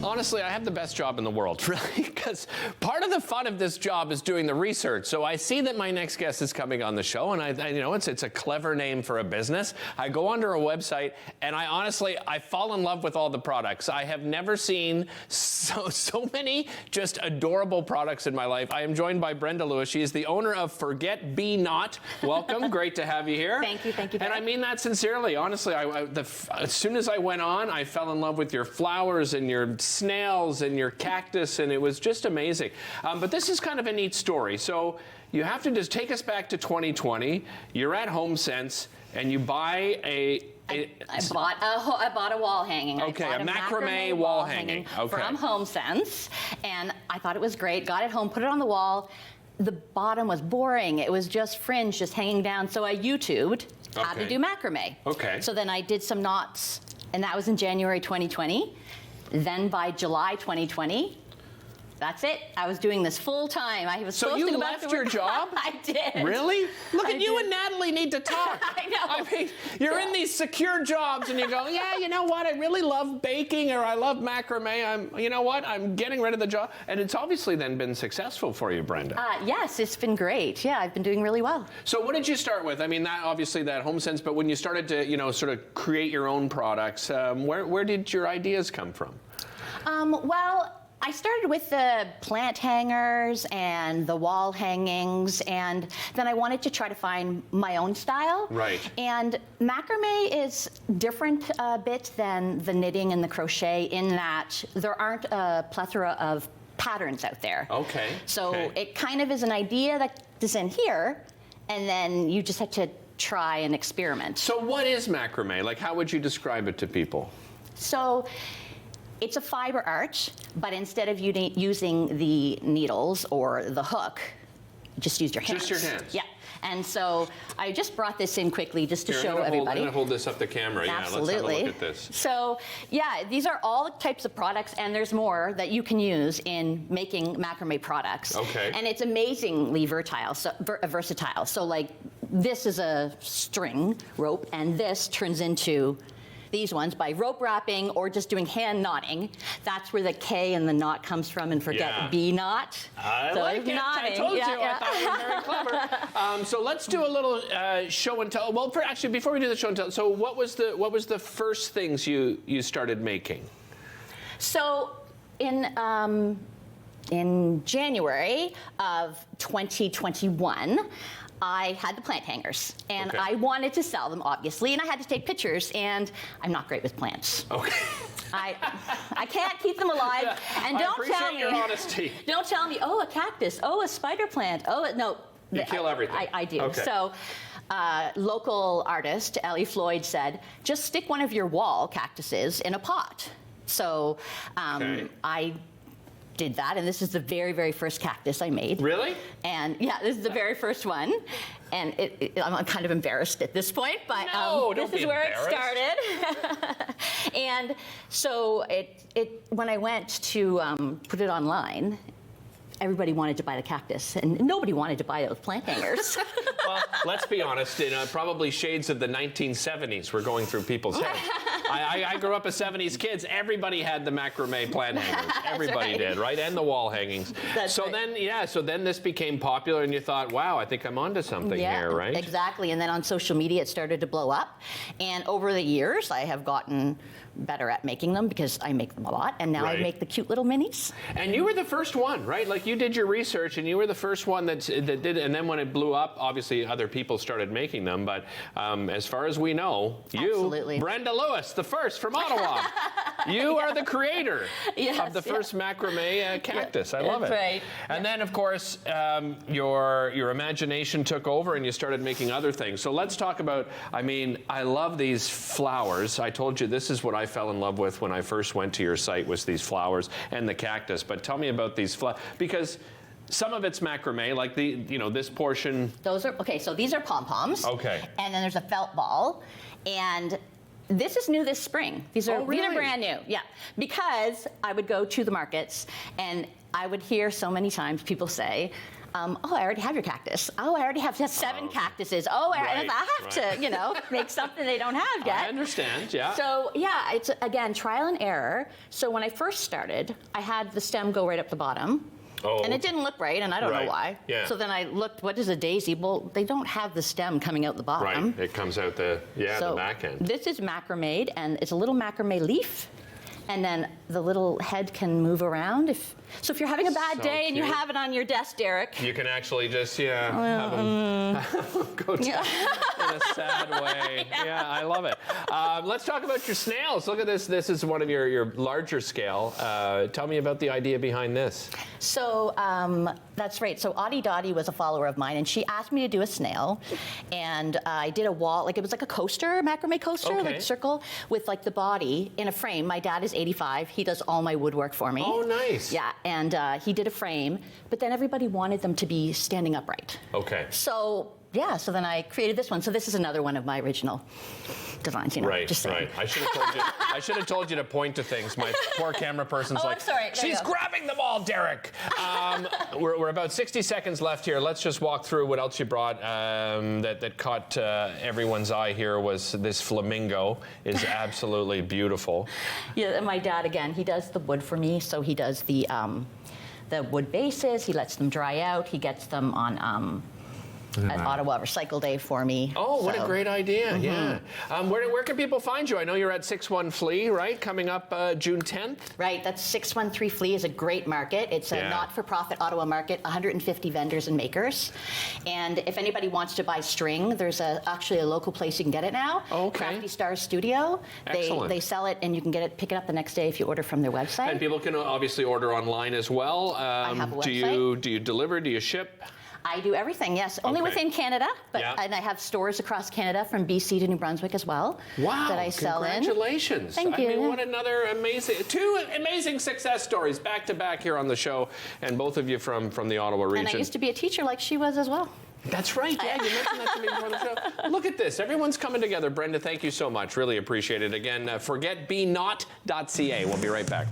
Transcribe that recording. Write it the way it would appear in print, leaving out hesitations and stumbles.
Honestly, I have the best job in the world, really, because part of the fun of this job is doing the research. So I see that my next guest is coming on the show, and I you know, it's a clever name for a business. I go onto her website, and I fall in love with all the products. I have never seen so many just adorable products in my life. I am joined by Brenda Lewis. She is the owner of ForgetBKnot. Welcome, great to have you here. Thank you, thank you. And I mean that sincerely. Honestly, as soon as I went on, I fell in love with your flowers and your snails and your cactus, and it was just amazing. But this is kind of a neat story. So you have to just take us back to 2020. You're at HomeSense, and you buy I bought a wall hanging. Okay, a macrame wall hanging. Okay. From HomeSense, and I thought it was great. Got it home, put it on the wall. The bottom was boring. It was just fringe, just hanging down. So I YouTubed how to do macrame. Okay. So then I did some knots, and that was in January 2020. Then by July 2020, that's it. I was doing this full time. I was so you left your job? I did. Really? Look at you and Natalie need to talk. I know. I mean, you're in these secure jobs, and you go, yeah, you know what? I really love baking, or I love macrame. You know what? I'm getting rid of the job, and it's obviously then been successful for you, Brenda. Yes, it's been great. Yeah, I've been doing really well. So what did you start with? I mean, that obviously that HomeSense, but when you started to, you know, sort of create your own products, where did your ideas come from? Well, I started with the plant hangers and the wall hangings, and then I wanted to try to find my own style. Right. And macrame is different a bit than the knitting and the crochet in that there aren't a plethora of patterns out there. Okay. So it kind of is an idea that is in here, and then you just have to try and experiment. So what is macrame? Like, how would you describe it to people? So it's a fiber arch, but instead of using the needles or the hook, just use your hands. Just your hands. Yeah. And so I just brought this in quickly just to show everybody. I'm going to hold this up the camera. Absolutely. Yeah, let's have a look at this. So, yeah, these are all types of products, and there's more that you can use in making macrame products. Okay. And it's amazingly versatile. So, like, this is a string rope, and this turns into these ones by rope wrapping or just doing hand knotting. That's where the K and the knot comes from, and ForgetBKnot. I like it. Knotting. I told you. I thought you were very clever. So let's do a little show and tell. Well, actually, before we do the show and tell, so what was the first things you started making? So in January of 2021. I had the plant hangers, and I wanted to sell them, obviously, and I had to take pictures, and I'm not great with plants. Okay. I can't keep them alive, and don't tell me. Your honesty. Don't tell me, oh, a cactus, oh, a spider plant, oh, no. You kill everything. I do. Okay. So, local artist, Ellie Floyd, said, just stick one of your wall cactuses in a pot. So, I did that, and this is the very, very first cactus I made. Really? And yeah, this is the very first one, and I'm kind of embarrassed at this point, but this is where it started. And so when I went to put it online, everybody wanted to buy the cactus, and nobody wanted to buy those plant hangers. Well, let's be honest, in probably shades of the 1970s were going through people's heads. I grew up as 70s kids. Everybody had the macrame plant hangers. Everybody did, right? And the wall hangings. So then this became popular, and you thought, wow, I think I'm onto something here, right? Exactly. And then on social media, it started to blow up. And over the years, I have gotten better at making them because I make them a lot, and now I make the cute little minis. And you were the first one, right? Like, you did your research, and you were the first one that did it. And then when it blew up, obviously other people started making them. But as far as we know, you, Brenda Lewis, the first from Ottawa, you are the creator of the first macrame cactus. I love it. That's right. And then, of course, your imagination took over, and you started making other things. So let's talk about. I mean, I love these flowers. I told you this is what I fell in love with when I first went to your site, was these flowers and the cactus. But tell me about these flowers, because some of it's macrame, like this portion. Those are, okay, so these are pom-poms. Okay. And then there's a felt ball. And this is new this spring. These are brand new. Yeah. Because I would go to the markets, and I would hear so many times people say, oh, I already have your cactus. Oh, I already have 7 cactuses. Oh, I have to, you know, make something they don't have yet. I understand, yeah. So, yeah, it's, again, trial and error. So when I first started, I had the stem go right up the bottom. Oh. And it didn't look right, and I don't know why. Yeah. So then I looked, what is a daisy? Well, they don't have the stem coming out the bottom. Right, it comes out the back end. This is macrame, and it's a little macrame leaf. And then the little head can move around. So if you're having a bad day and you have it on your desk, Derek. You can actually just, have them go down in a sad way. Yeah, I love it. Let's talk about your snails. Look at this. This is one of your larger scale. Tell me about the idea behind this. So that's right. So Audie Dottie was a follower of mine, and she asked me to do a snail. And I did a wall, like it was like a coaster, macrame coaster, like circle, with like the body in a frame. My dad is 85. He does all my woodwork for me. Oh, nice. Yeah, and he did a frame, but then everybody wanted them to be standing upright. Okay. So, yeah, so then I created this one. So this is another one of my original designs, you know, just saying. Right. I should have told you to point to things. My poor camera person's like, I'm sorry. She's grabbing them all, Derek. We're about 60 seconds left here. Let's just walk through what else you brought that caught everyone's eye here was this flamingo is absolutely beautiful. Yeah, and my dad, again, he does the wood for me, so he does the wood bases, he lets them dry out, he gets them on at Ottawa Recycle Day for me. Oh, what a great idea, yeah. Where can people find you? I know you're at 61 Flea, right? Coming up June 10th? Right, that's 613 Flea is a great market. It's a not-for-profit Ottawa market, 150 vendors and makers. And if anybody wants to buy string, there's actually a local place you can get it now. Okay. Crafty Star Studio. Excellent. They sell it, and you can pick it up the next day if you order from their website. And people can obviously order online as well. I have a website. Do you deliver? Do you ship? I do everything, yes. Only within Canada, and I have stores across Canada from BC to New Brunswick as well. Wow, that I sell congratulations. Thank you. I mean, what another two amazing success stories back to back here on the show, and both of you from the Ottawa region. And I used to be a teacher like she was as well. That's right, yeah, you mentioned that to me before the show. Look at this, everyone's coming together. Brenda, thank you so much, really appreciate it. Again, ForgetBKnot.ca. We'll be right back.